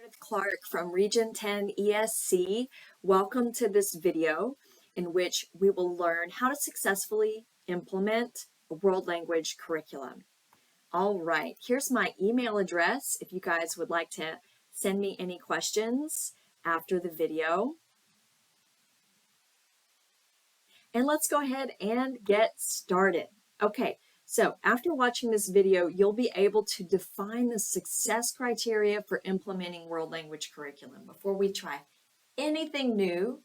Meredith Clark from Region 10 ESC. Welcome to this video in which we will learn how to successfully implement a world language curriculum. All right, here's my email address if you guys would like to send me any questions after the video. And let's go ahead and get started. Okay, so after watching this video, you'll be able to define the success criteria for implementing world language curriculum. Before we try anything new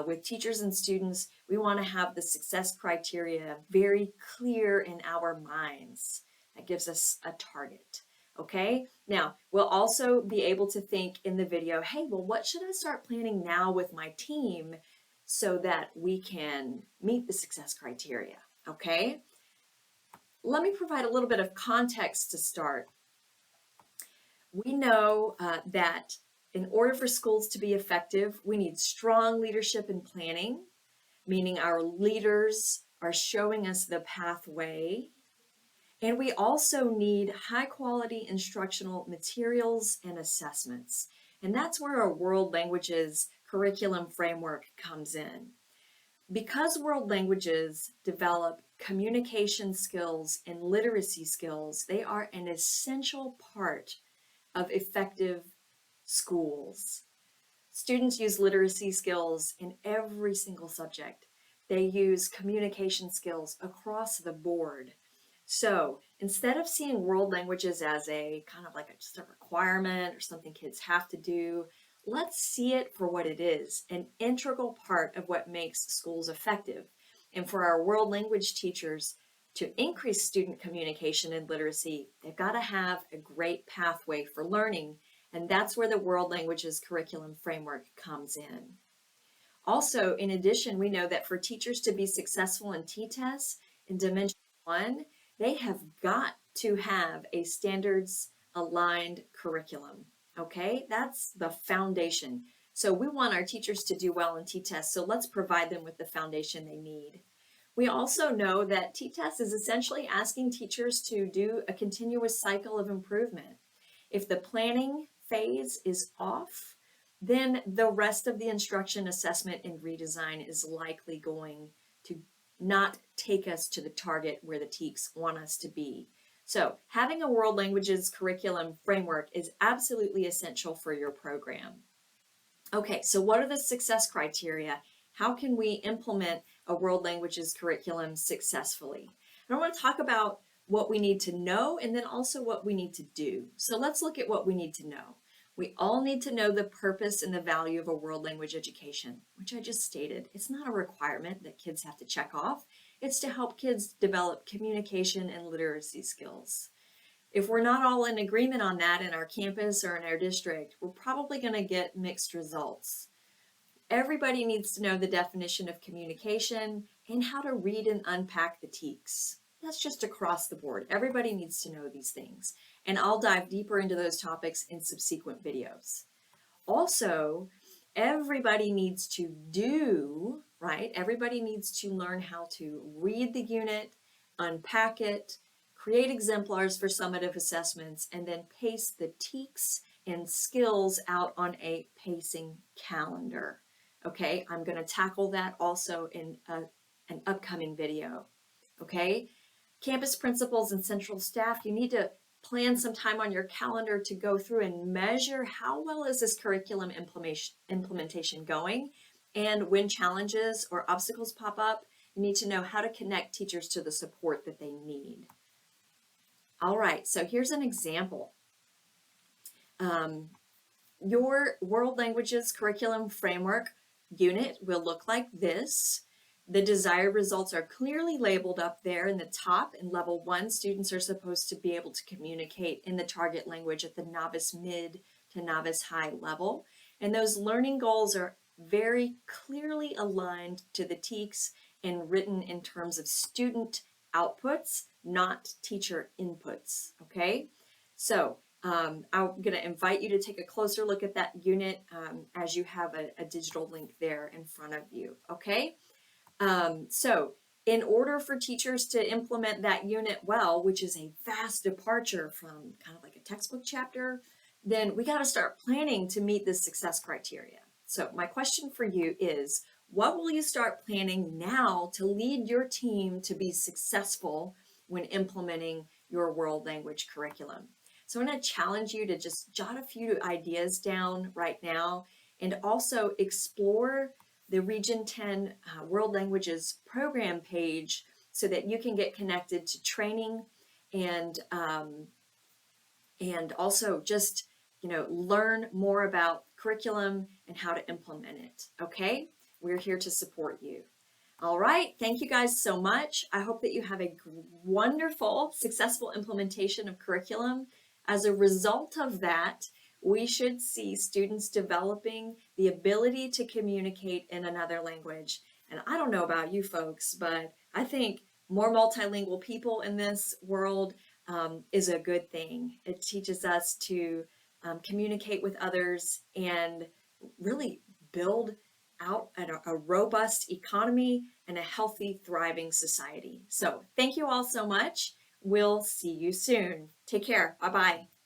with teachers and students, we want to have the success criteria very clear in our minds. That gives us a target. Okay, now we'll also be able to think in the video, hey, well, what should I start planning now with my team so that we can meet the success criteria, okay? Let me provide a little bit of context to start. We know that in order for schools to be effective, we need strong leadership and planning, meaning our leaders are showing us the pathway. And we also need high quality instructional materials and assessments. And that's where our world languages curriculum framework comes in. Because world languages develop communication skills and literacy skills, they are an essential part of effective schools. Students use literacy skills in every single subject. They use communication skills across the board. So instead of seeing world languages as a kind of like just a requirement or something kids have to do, let's see it for what it is, an integral part of what makes schools effective. And for our world language teachers to increase student communication and literacy, they've got to have a great pathway for learning. And that's where the world languages curriculum framework comes in. Also, in addition, we know that for teachers to be successful in T-TESS in Dimension 1, they have got to have a standards aligned curriculum. Okay, that's the foundation. So we want our teachers to do well in T-TESS, so let's provide them with the foundation they need. We also know that T-TESS is essentially asking teachers to do a continuous cycle of improvement. If the planning phase is off, then the rest of the instruction, assessment, and redesign is likely going to not take us to the target where the TEKS want us to be. So having a world languages curriculum framework is absolutely essential for your program. Okay, so what are the success criteria? How can we implement a world languages curriculum successfully? And I want to talk about what we need to know and then also what we need to do. So let's look at what we need to know. We all need to know the purpose and the value of a world language education, which I just stated. It's not a requirement that kids have to check off. It's to help kids develop communication and literacy skills. If we're not all in agreement on that in our campus or in our district, we're probably going to get mixed results. Everybody needs to know the definition of communication and how to read and unpack the TEKS. That's just across the board. Everybody needs to know these things. And I'll dive deeper into those topics in subsequent videos. Also, everybody needs to do, right? Everybody needs to learn how to read the unit, unpack it, create exemplars for summative assessments, and then pace the TEKS and skills out on a pacing calendar. Okay, I'm going to tackle that also in an upcoming video. Okay, campus principals and central staff, you need to plan some time on your calendar to go through and measure how well is this curriculum implementation going, and when challenges or obstacles pop up, you need to know how to connect teachers to the support that they need. All right, so here's an example. Your world languages curriculum framework unit will look like this. The desired results are clearly labeled up there in the top. In level 1, students are supposed to be able to communicate in the target language at the novice mid to novice high level. And those learning goals are very clearly aligned to the TEKS and written in terms of student outputs, not teacher inputs, okay? So I'm going to invite you to take a closer look at that unit as you have a digital link there in front of you, okay? So in order for teachers to implement that unit well, which is a vast departure from kind of like a textbook chapter, then we got to start planning to meet this success criteria. So my question for you is, what will you start planning now to lead your team to be successful when implementing your world language curriculum? So I'm going to challenge you to just jot a few ideas down right now, and also explore the Region 10 World Languages program page so that you can get connected to training and also just, learn more about curriculum and how to implement it. Okay, we're here to support you. All right, thank you guys so much. I hope that you have a wonderful, successful implementation of curriculum. As a result of that, we should see students developing the ability to communicate in another language. And I don't know about you folks, but I think more multilingual people in this world is a good thing. It teaches us to communicate with others and really build out a robust economy and a healthy, thriving society. So thank you all so much. We'll see you soon. Take care. Bye-bye.